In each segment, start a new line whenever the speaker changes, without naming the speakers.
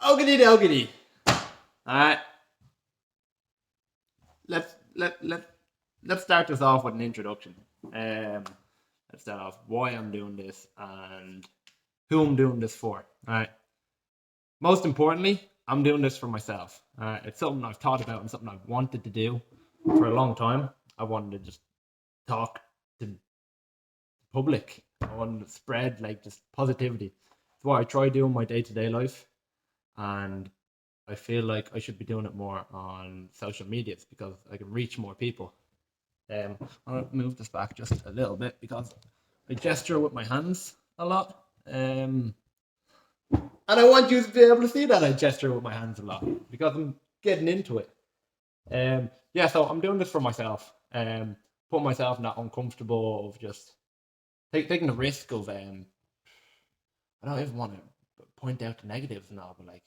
Oogity doogity. Alright. Let's start this off with an introduction. Let's start off why I'm doing this and who I'm doing this for. Alright. Most importantly, I'm doing this for myself. It's something I've thought about and something I've wanted to do for a long time. I wanted to just talk to the public. I wanted to spread like just positivity. It's what I try doing my day-to-day life. And I feel like I should be doing it more on social medias because I can reach more people. I'll move this back just a little bit because I gesture with my hands a lot. And I want you to be able to see that I gesture with my hands a lot because I'm getting into it. Yeah, so I'm doing this for myself. Putting myself in that uncomfortable of just taking the risk of I don't even want to point out the negatives and all, but like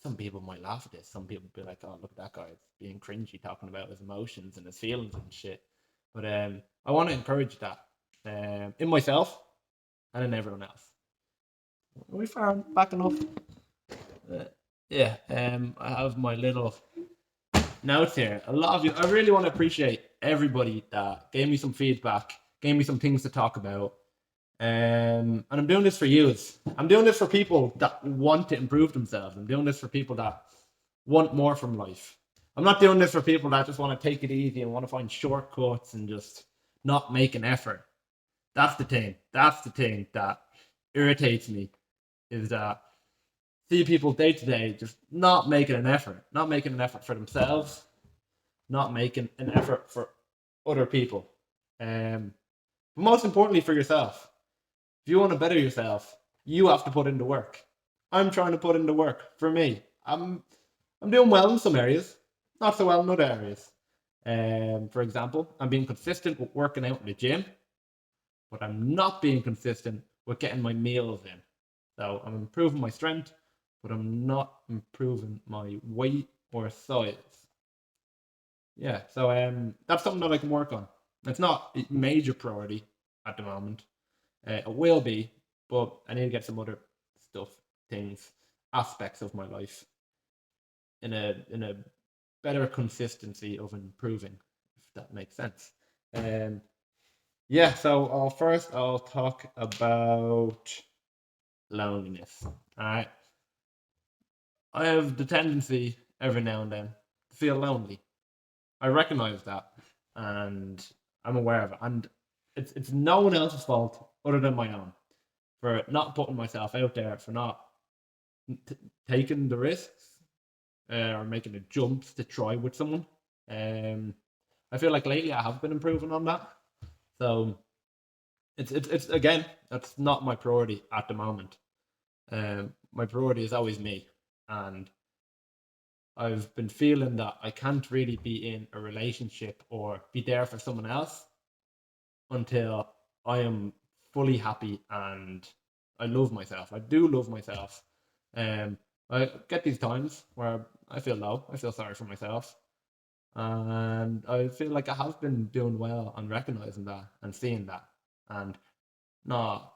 some people might laugh at this. Some people be like, "Oh, look at that guy! It's being cringy, talking about his emotions and his feelings and shit." But I want to encourage that in myself and in everyone else. Are we far back enough? Uh, yeah. I have my little notes here. A lot of you. I really want to appreciate everybody that gave me some feedback, gave me some things to talk about. And I'm doing this for you. I'm doing this for people that want to improve themselves. I'm doing this for people that want more from life. I'm not doing this for people that just want to take it easy and want to find shortcuts and just not make an effort. That's the thing. That's the thing that irritates me is that see people day to day just not making an effort, not making an effort for themselves, not making an effort for other people. But most importantly for yourself. If you want to better yourself, you have to put in the work. I'm trying to put in the work for me. I'm doing well in some areas, not so well in other areas. For example, I'm being consistent with working out in the gym, but I'm not being consistent with getting my meals in. So I'm improving my strength, but I'm not improving my weight or size. Yeah, so that's something that I can work on. It's not a major priority at the moment. It will be, but I need to get some other stuff, things, aspects of my life in a better consistency of improving, if that makes sense. Um, yeah. So I'll talk about loneliness. All right. I have the tendency every now and then to feel lonely. I recognize that, and I'm aware of it, and it's no one else's fault other than my own for not putting myself out there, for not taking the risks or making the jumps to try with someone. Um, I feel like lately I have been improving on that. So it's again that's not my priority at the moment. My priority is always me, and I've been feeling that I can't really be in a relationship or be there for someone else until I am fully happy and I love myself. I do love myself. Um, I get these times where I feel low. I feel sorry for myself, and I feel like I have been doing well on recognizing that and seeing that, and not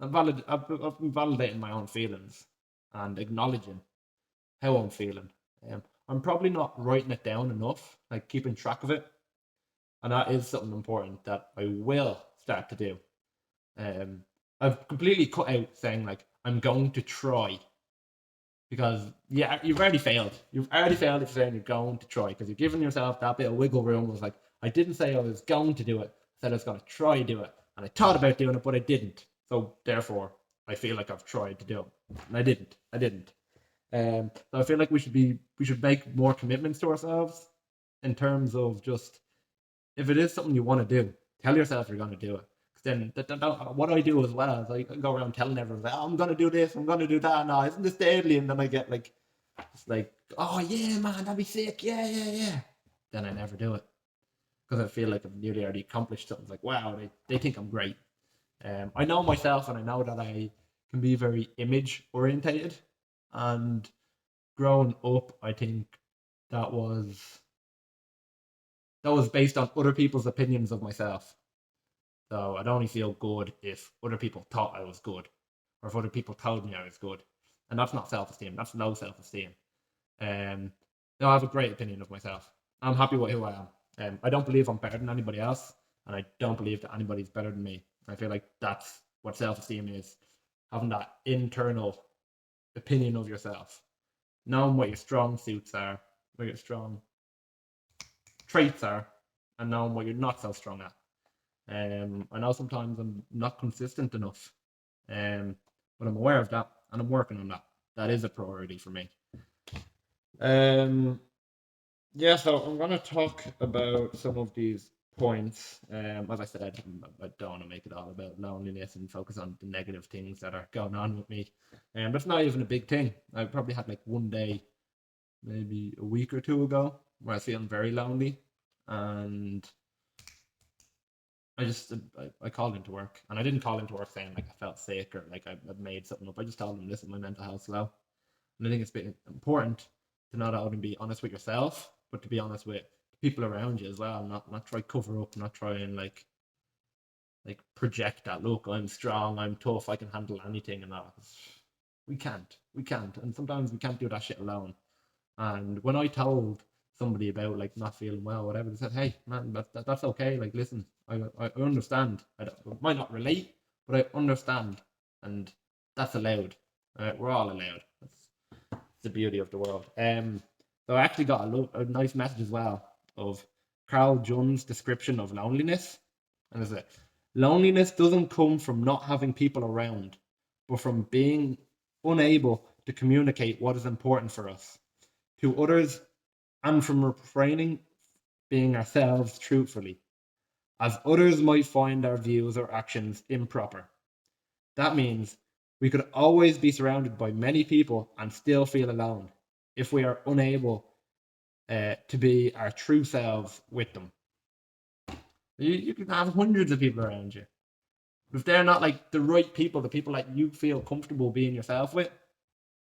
I've been validating my own feelings and acknowledging how I'm feeling. I'm probably not writing it down enough, like keeping track of it, and that is something important that I will start to do. Um, I've completely cut out saying like I'm going to try because yeah, you've already failed. You've already failed if you're saying you're going to try because you've given yourself that bit of wiggle room. It was like I didn't say I was going to do it. I said I was going to try to do it, and I thought about doing it, but I didn't. So therefore, I feel like I've tried to do it, and I didn't. I didn't. So I feel like we should make more commitments to ourselves in terms of just if it is something you want to do, tell yourself you're going to do it. Then what I do as well is I go around telling everyone, oh, I'm going to do this, I'm going to do that. No, isn't this deadly? And then I get like, it's like, oh yeah, man, that'd be sick. Yeah, yeah, yeah. Then I never do it because I feel like I've nearly already accomplished something. It's like, wow, they think I'm great. I know myself and I know that I can be very image orientated. And growing up, I think that was that was based on other people's opinions of myself. So I'd only feel good if other people thought I was good, or if other people told me I was good. and that's not self-esteem. That's low self-esteem. Um, no, I have a great opinion of myself. I'm happy with who I am. I don't believe I'm better than anybody else, and I don't believe that anybody's better than me. I feel like that's what self-esteem is: having that internal opinion of yourself, knowing what your strong suits are, what your strong traits are, and knowing what you're not so strong at. I know sometimes I'm not consistent enough, um, but I'm aware of that and I'm working on that. That is a priority for me. Um, yeah, so I'm going to talk about some of these points. As I said, I don't want to make it all about loneliness and focus on the negative things that are going on with me. But it's not even a big thing. I probably had like one day, maybe a week or two ago, where I was feeling very lonely, and I called into work, and I didn't call into work saying like I felt sick or like I made something up. I just told them, listen, my mental health's low, and I think it's been important to not only be honest with yourself, but to be honest with people around you as well. Not try cover up, not try and like project that. Look, I'm strong, I'm tough, I can handle anything, and that. We can't, and sometimes we can't do that shit alone. And when I told somebody about like not feeling well, whatever, they said, "Hey, man, that's okay. Like, listen, I understand. I might not relate, but I understand, and that's allowed. We're all allowed. That's the beauty of the world." So I actually got a nice message as well of Carl Jung's description of loneliness, and it's like loneliness doesn't come from not having people around, but from being unable to communicate what is important for us to others, and from refraining being ourselves truthfully, as others might find our views or actions improper. That means we could always be surrounded by many people and still feel alone if we are unable to be our true selves with them. You can have hundreds of people around you. If they're not like the right people, the people that you feel comfortable being yourself with,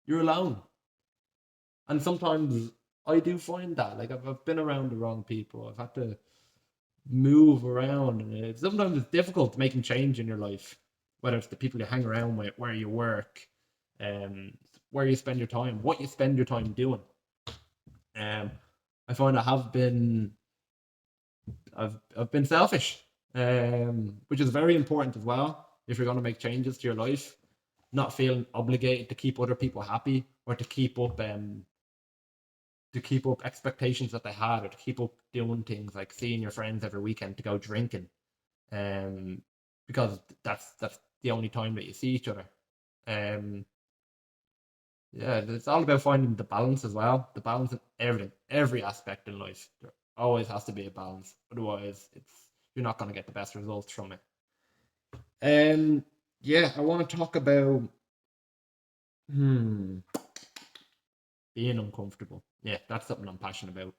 you're alone. And sometimes I do find that like I've been around the wrong people. I've had to move around, and sometimes it's difficult making change in your life, whether it's the people you hang around with, where you work, um, where you spend your time, what you spend your time doing. Um, I find I've been selfish, which is very important as well. If you're going to make changes to your life, not feeling obligated to keep other people happy or to keep up expectations that they had, or to keep up doing things like seeing your friends every weekend to go drinking, um, because that's the only time that you see each other. Um, yeah, it's all about finding the balance as well. The balance in everything, every aspect in life. There always has to be a balance. Otherwise, you're not going to get the best results from it. Yeah, I want to talk about being uncomfortable. Yeah, that's something I'm passionate about.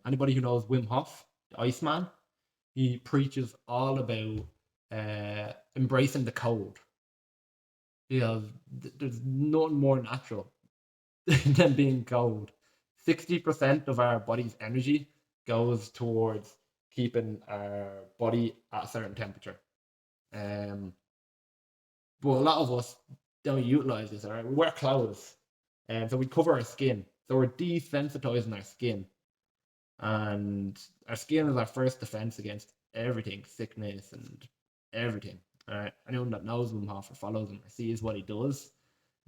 Anybody who knows Wim Hof, the Iceman, he preaches all about embracing the cold. Because there's nothing more natural than being cold. 60% of our body's energy goes towards keeping our body at a certain temperature. Um, but a lot of us don't utilize this. All right, we wear clothes, and so we cover our skin. So we're desensitizing our skin, and our skin is our first defense against everything, sickness and everything. All right, anyone that knows Wim Hof or follows him or sees what he does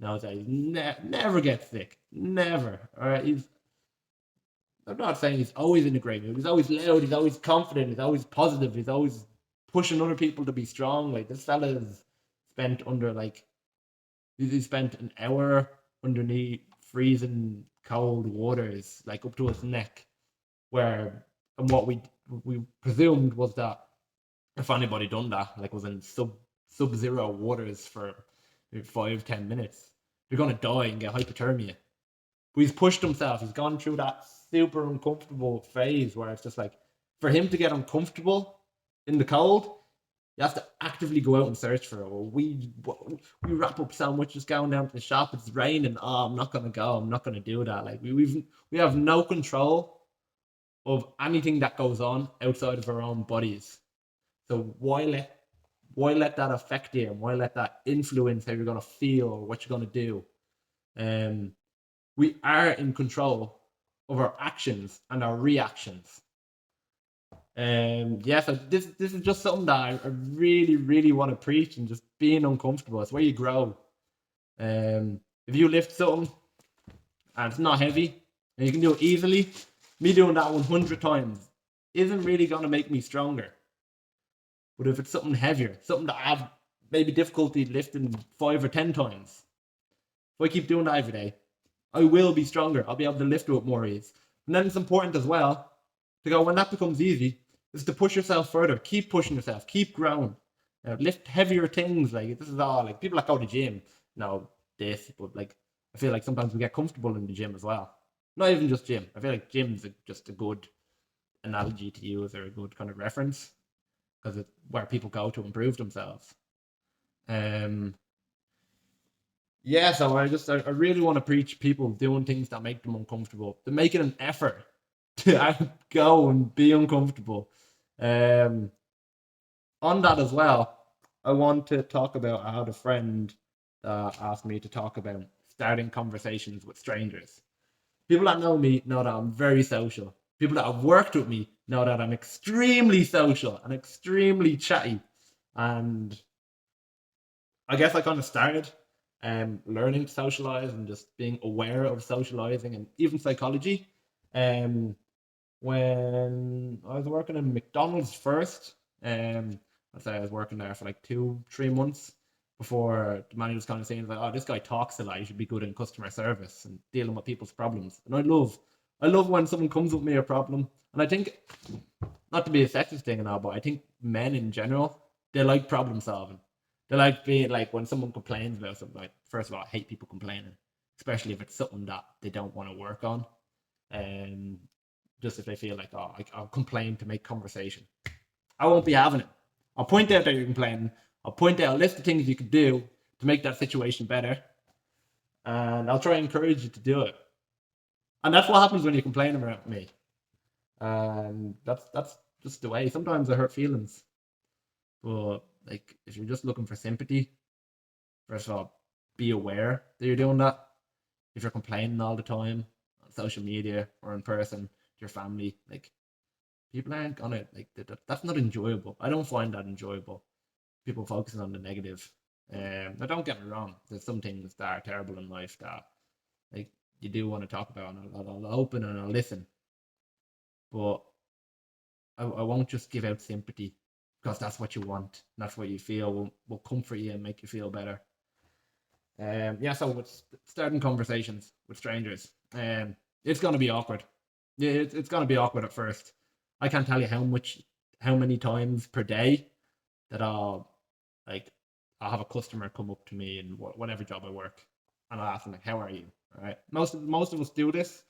knows that he never gets sick, never. All right, I'm not saying he's always in a great mood. He's always loud. He's always confident. He's always positive. He's always pushing other people to be strong. Like this fella's spent under like he spent an hour underneath freezing cold waters, like up to his neck, where and what we presumed was that if anybody done that, like was in sub-zero waters for 5-10 minutes, they're gonna die and get hypothermia. But he's pushed himself. He's gone through that super uncomfortable phase where it's just like for him to get uncomfortable in the cold, you have to actively go out and search for it. Well, we wrap up sandwiches going down to the shop. It's raining. Oh, I'm not gonna go. I'm not gonna do that. Like we have no control of anything that goes on outside of our own bodies. So why let that affect you, and why let that influence how you're gonna feel or what you're gonna do? We are in control of our actions and our reactions. Yeah, so this is just something that I really, really want to preach, and just being uncomfortable. It's where you grow. If you lift something and it's not heavy and you can do it easily, me doing that 100 times isn't really going to make me stronger. But if it's something heavier, something that I have maybe difficulty lifting 5 or 10 times, if I keep doing that every day, I will be stronger. I'll be able to lift it with more ease. And then it's important as well to go, when that becomes easy, is to push yourself further. Keep pushing yourself. Keep growing. Lift heavier things. Like, this is all, like, people that go to the gym know this, but like, I feel like sometimes we get comfortable in the gym as well. Not even just gym. I feel like gym's just a good analogy to use, or a good kind of reference, because it's where people go to improve themselves. Um, yeah, so I really want to preach people doing things that make them uncomfortable. They're making an effort to go and be uncomfortable. Um, on that as well, I want to talk about, I had a friend that asked me to talk about starting conversations with strangers. People that know me know that I'm very social. People that have worked with me know that I'm extremely social and extremely chatty. And I guess I kind of started learning to socialize and just being aware of socializing and even psychology. Um, when I was working in McDonald's first, I'd say I was working there for like 2, 3 months before the manager was kind of saying like, "Oh, this guy talks a lot. You should be good in customer service and dealing with people's problems." And I love when someone comes with me a problem. And I think, not to be a sexist thing and all, but I think men in general, they like problem solving. They like being like, when someone complains about something. Like, first of all, I hate people complaining, especially if it's something that they don't want to work on. Um, just if they feel like, oh, I'll complain to make conversation. I won't be having it. I'll point out that you're complaining. I'll point out a list of things you could do to make that situation better, and I'll try and encourage you to do it. And that's what happens when you complain about me. And that's just the way. Sometimes I hurt feelings, but like, if you're just looking for sympathy, first of all, be aware that you're doing that. If you're complaining all the time on social media or in person to your family, like, people aren't gonna like that's not enjoyable. I don't find that enjoyable. People focusing on the negative. Now don't get me wrong. There's some things that are terrible in life that, like, you do want to talk about, and I'll open and I'll listen. But I won't just give out sympathy because that's what you want. And that's what you feel will comfort you and make you feel better. Yeah. So with starting conversations with strangers, it's gonna be awkward. Yeah, it's gonna be awkward at first. I can't tell you how many times per day that like I'll have a customer come up to me in whatever job I work, and I'll ask them like, "How are you?" All right. Most of us do this,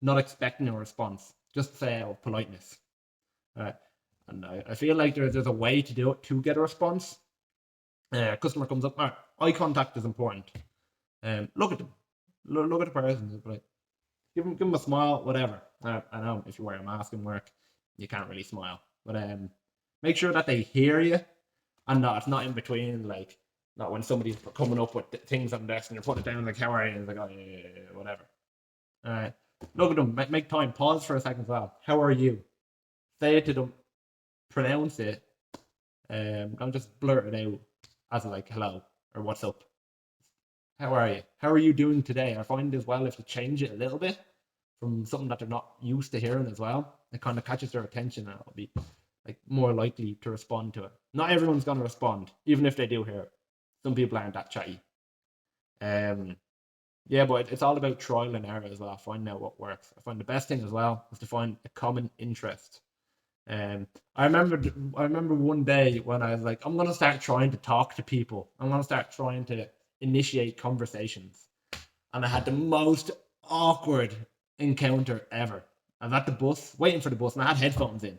not expecting a response, just say out of politeness. All right. And I feel like there's a way to do it to get a response. Customer comes up, all right, eye contact is important. Look at them, look at the person, like, give them a smile, whatever. I know if you wear a mask in work, you can't really smile, but make sure that they hear you, and not it's not in between, like, not when somebody's coming up with things on the desk and you're putting it down like, "How are you?" And it's like, "Oh, yeah, whatever." All right, look at them, make time, pause for a second as well. How are you? Say it to them, pronounce it. Don't just blurt it out as like hello or what's up. How are you? How are you doing today? I find as well, if you change it a little bit from something that they're not used to hearing as well, it kind of catches their attention, and it'll be like more likely to respond to it. Not everyone's gonna respond, even if they do hear it. Some people aren't that chatty. Um, yeah, but it's all about trial and error as well, finding out what works. I find the best thing as well is to find a common interest. I remember one day when I was like, I'm gonna start trying to talk to people. I'm gonna start trying to initiate conversations, and I had the most awkward encounter ever. I was at the bus, waiting for the bus, and I had headphones in,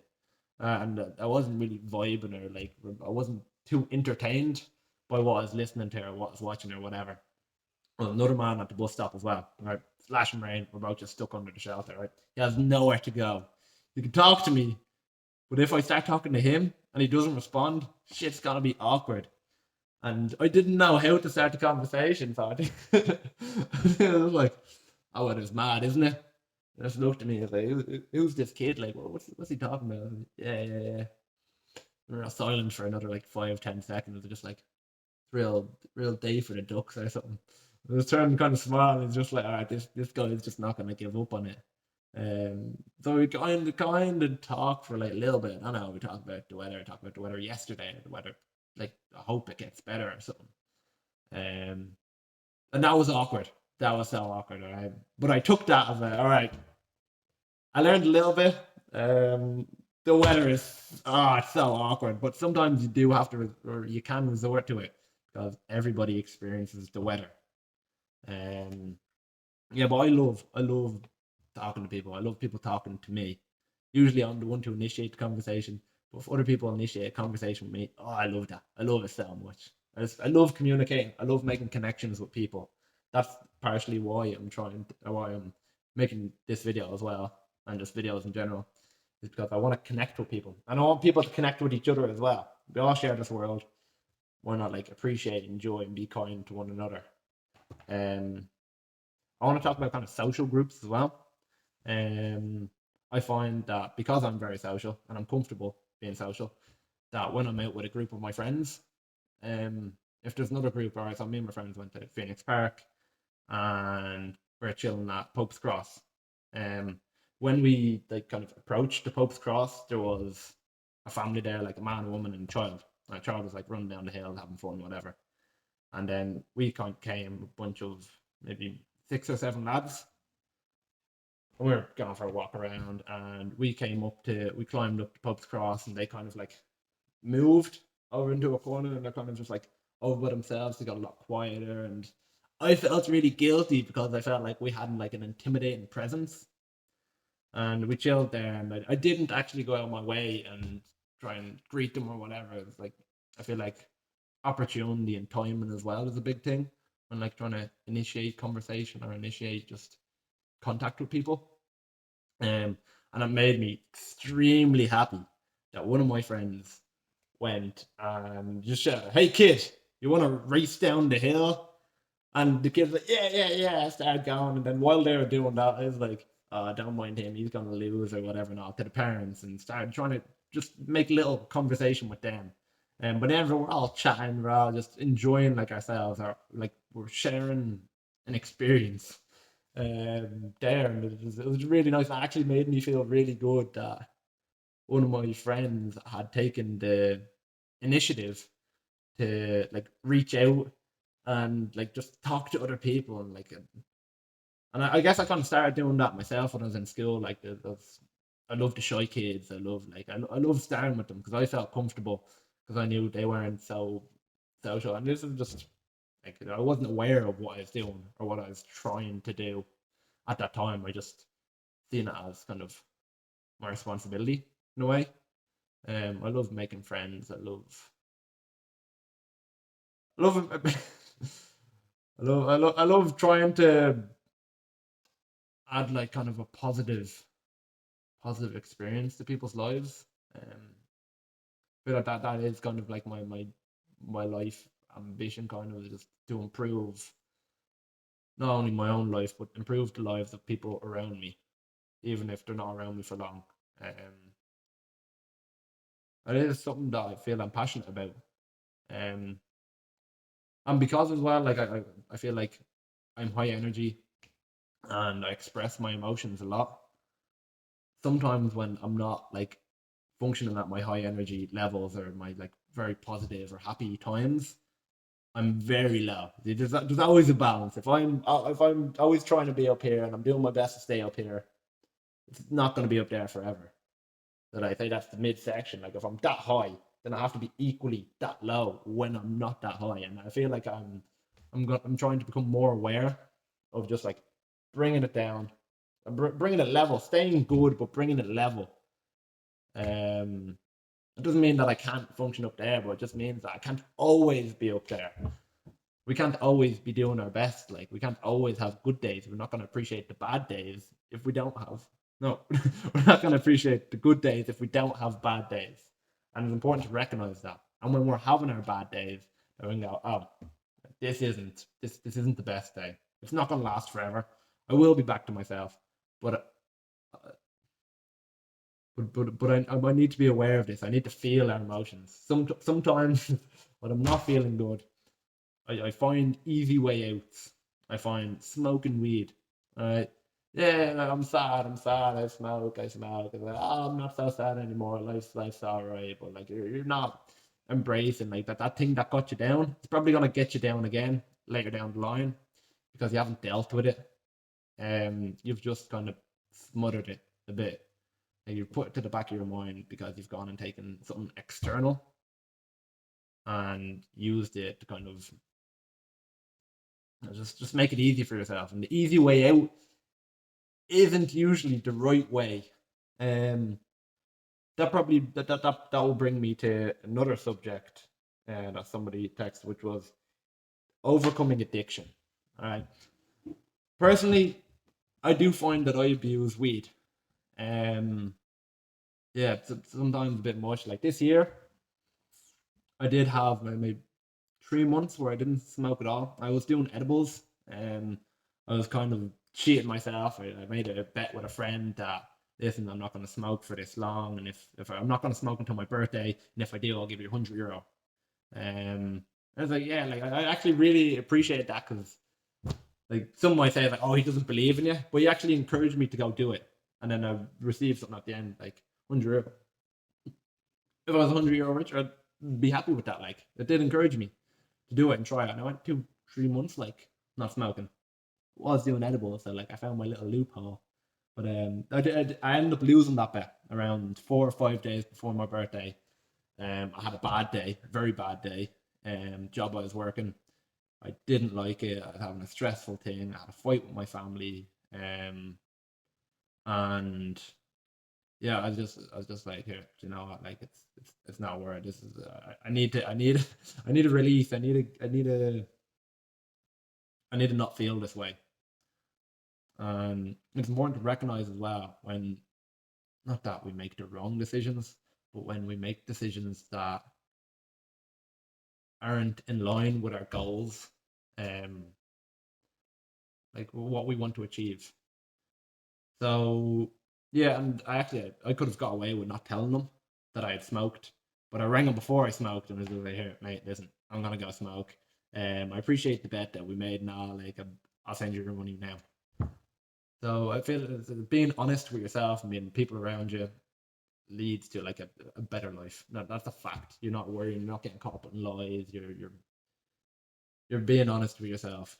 and I wasn't really vibing, or like, I wasn't too entertained by what I was listening to or what I was watching or whatever. Well, another man at the bus stop as well. Right, slashing rain. We're both just stuck under the shelter. Right, he has nowhere to go. He can talk to me, but if I start talking to him and he doesn't respond, shit's gonna be awkward. and I didn't know how to start the conversation. So I was like, "Oh, well, it's mad, isn't it?" And I just looked at me and was like, "Who's this kid? Like, what's he talking about?" Like, yeah, yeah, yeah. And we were silent for another like 5, 10 seconds. Just like real day for the Ducks or something. I was turning kind of small, and it's just like, all right, this guy is just not gonna give up on it. So we kind of talk for like a little bit. I don't know. We talked about the weather. Talked about the weather yesterday. The weather, like, I hope it gets better or something. Um, and that was awkward. That was so awkward. All right, but I took that as a all right. I learned a little bit. Um, the weather is it's so awkward, but sometimes you do have to, or you can resort to it because everybody experiences the weather. Um, yeah, but I love talking to people. I love people talking to me. Usually I'm the one to initiate the conversation, but if other people initiate a conversation with me, oh, I love that. I love it so much. I love communicating. I love making connections with people. That's partially why why I'm making this video as well, and just videos in general, is because I want to connect with people, and I want people to connect with each other as well. We all share this world. Why not like appreciate, enjoy, and be kind to one another? Um, I want to talk about kind of social groups as well. Um, I find that because I'm very social and I'm comfortable being social, that when I'm out with a group of my friends, um, if there's another group, all right, so me and my friends went to Phoenix Park and we're chilling at Pope's Cross. Um, when we like kind of approached the Pope's Cross, there was a family there, like a man, a woman, and a child. And the child was like running down the hill, having fun, whatever. And then we kind of came a bunch of maybe 6 or 7 lads, and we were going for a walk around, and we climbed up the pub's cross, and they kind of like moved over into a corner, and they're kind of just like over by themselves. They got a lot quieter, and I felt really guilty because I felt like we hadn't like an intimidating presence, and we chilled there, and I didn't actually go out of my way and try and greet them or whatever. It was like, I feel like opportunity and timing as well is a big thing when like trying to initiate conversation or initiate just contact with people. And it made me extremely happy that one of my friends went and just shouted, "Hey kid, you want to race down the hill?" And the kid's like, "Yeah, yeah, yeah." I started going, and then while they were doing that, I was like, "Don't mind him, he's gonna lose or whatever." Not to the parents, and started trying to just make a little conversation with them. But then we're all chatting, we're all just enjoying like ourselves, or like we're sharing an experience there, and it was really nice. It actually made me feel really good that one of my friends had taken the initiative to like reach out and like just talk to other people, and like and I guess I kind of started doing that myself when I was in school. Like I love the shy kids. I love starting with them because I felt comfortable because I knew they weren't so social, and this is just like I wasn't aware of what I was doing or what I was trying to do at that time. I just seen it as kind of my responsibility in a way. I love making friends. I love, I love trying to add like kind of a positive experience to people's lives. Feel like that is kind of like my life ambition, kind of just to improve not only my own life but improve the lives of people around me, even if they're not around me for long. Um, it is something that I feel I'm passionate about. Um, and because as well, like I feel like I'm high energy and I express my emotions a lot. Sometimes when I'm not like functioning at my high energy levels or my like very positive or happy times, I'm very low. There's always a balance. If I'm always trying to be up here and I'm doing my best to stay up here, it's not going to be up there forever. That I say that's the midsection. Like if I'm that high, then I have to be equally that low when I'm not that high. And I feel like I'm trying to become more aware of just like bringing it down, bringing it level, staying good, but bringing it level. Um, it doesn't mean that I can't function up there, but it just means that I can't always be up there. We can't always be doing our best. Like we can't always have good days. We're not going to appreciate the bad days if we don't have. No, we're not going to appreciate the good days if we don't have bad days. And it's important to recognize that. And when we're having our bad days, and go, oh, this isn't the best day. It's not gonna last forever. I will be back to myself, but I need to be aware of this. I need to feel our emotions. Sometimes when I'm not feeling good, I find easy way outs. I find smoking weed. Right? Yeah, like, I'm sad. I'm sad. I smoke. I smoke. It's like, oh, I'm not so sad anymore. Life's alright. But like, you're not embracing like that thing that got you down. It's probably gonna get you down again later down the line because you haven't dealt with it. You've just kind of smothered it a bit. Like, you put it to the back of your mind because you've gone and taken something external and used it to kind of just make it easy for yourself. And the easy way out isn't usually the right way. Um, that will bring me to another subject that somebody texted, which was overcoming addiction. All right. Personally, I do find that I abuse weed. Um, yeah, sometimes a bit much. Like this year, I did have maybe 3 months where I didn't smoke at all. I was doing edibles. Um, I was kind of cheating myself. I made a bet with a friend that listen, I'm not going to smoke for this long, and if I'm not going to smoke until my birthday, and if I do, I'll give you €100. I was like, yeah, like I actually really appreciate that because like some might say like, oh, he doesn't believe in you, but he actually encouraged me to go do it, and then I received something at the end like €100. If I was €100 richer, I'd be happy with that. Like it did encourage me to do it and try it. And I went 2 3 months like not smoking. Was doing edibles, so like I found my little loophole. But I ended up losing that bet around 4 or 5 days before my birthday. I had a bad day, a very bad day. Job I was working, I didn't like it. I was having a stressful thing. I had a fight with my family. And yeah, I was just like, here, you know what? Like it's not worth it. This is I need a release. I need to not feel this way. And it's important to recognize as well when not that we make the wrong decisions, but when we make decisions that aren't in line with our goals, um, like what we want to achieve. So yeah, and I could have got away with not telling them that I had smoked, but I rang them before I smoked and was like, "Here, mate, listen, I'm gonna go smoke. I appreciate the bet that we made now. Like, I'll send you your money now." So I feel being honest with yourself and being people around you leads to like a better life. That's a fact. You're not worrying. You're not getting caught up in lies. You're being honest with yourself.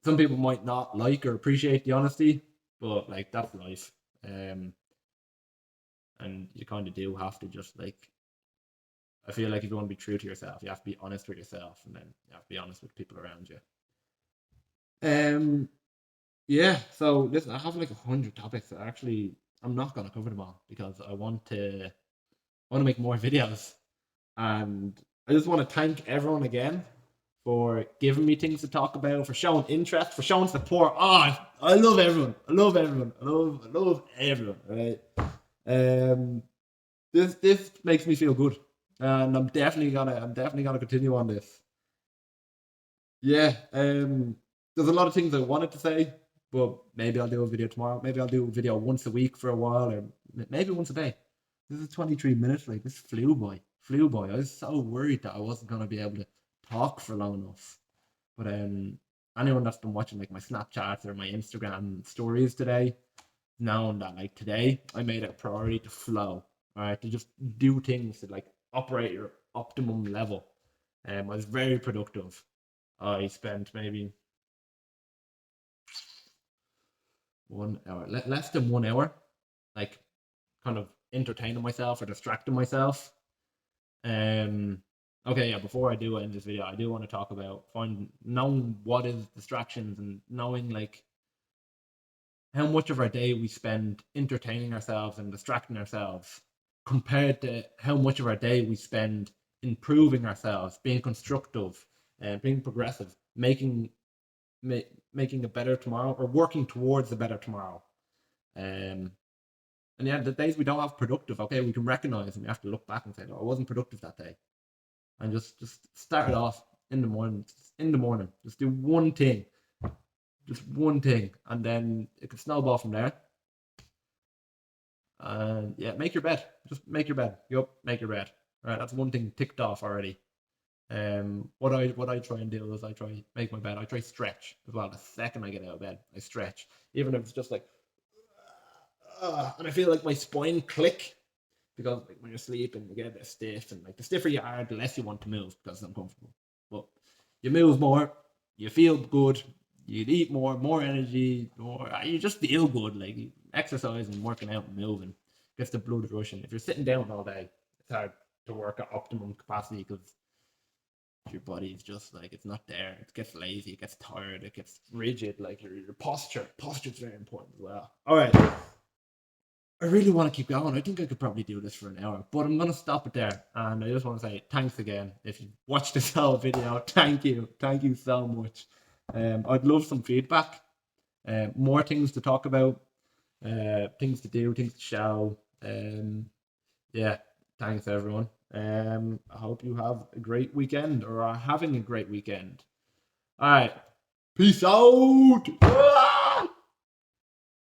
Some people might not like or appreciate the honesty, but like that's life. Um, and you kind of do have to just like. I feel like if you want to be true to yourself, you have to be honest with yourself, and then you have to be honest with people around you. Um, yeah. So listen, I have like 100 topics. I'm not gonna cover them all because I want to make more videos. And I just want to thank everyone again for giving me things to talk about, for showing interest, for showing support. Oh, I love everyone. I love everyone. I love everyone. Right. Um, this makes me feel good, and I'm definitely gonna continue on this. Yeah. There's a lot of things I wanted to say, but maybe I'll do a video tomorrow. Maybe I'll do a video once a week for a while, or maybe once a day. This is 23 minutes. Like this flew by, flew by. I was so worried that I wasn't gonna be able to talk for long enough. But anyone that's been watching like my Snapchats or my Instagram stories today, known that like today I made it a priority to flow, all right, to just do things to like operate your optimum level. I was very productive. I spent maybe 1 hour, less than 1 hour, like kind of entertaining myself or distracting myself. Um, okay, yeah. Before I do end this video, I do want to talk about finding knowing what is distractions and knowing like how much of our day we spend entertaining ourselves and distracting ourselves compared to how much of our day we spend improving ourselves, being constructive and being progressive, making a better tomorrow or working towards a better tomorrow. Um, and yeah, the days we don't have productive, okay, we can recognize and we have to look back and say, "Oh, I wasn't productive that day," and just start it off. in the morning. In the morning, just do one thing, and then it can snowball from there. And yeah, make your bed. Just make your bed. Yup, make your bed. All right, that's one thing ticked off already. What I try and do is I try make my bed. I try stretch as well. The second I get out of bed, I stretch, even if it's just like, and I feel like my spine click because like when you're sleeping, you get a bit stiff, and like the stiffer you are, the less you want to move because it's uncomfortable. But you move more, you feel good, you eat more energy, more. You just feel good. Like exercise and working out and moving gets the blood rushing. If you're sitting down all day, it's hard to work at optimum capacity because your body's just like it's not there. It gets lazy, it gets tired, it gets rigid. Like your posture's very important as well. All right. I really want to keep going. I think I could probably do this for an hour, but I'm going to stop it there. And I just want to say thanks again. If you watched this whole video, thank you. Thank you so much. I'd love some feedback, more things to talk about, things to do, things to show. Yeah, thanks everyone. I hope you have a great weekend or are having a great weekend. All right. Peace out.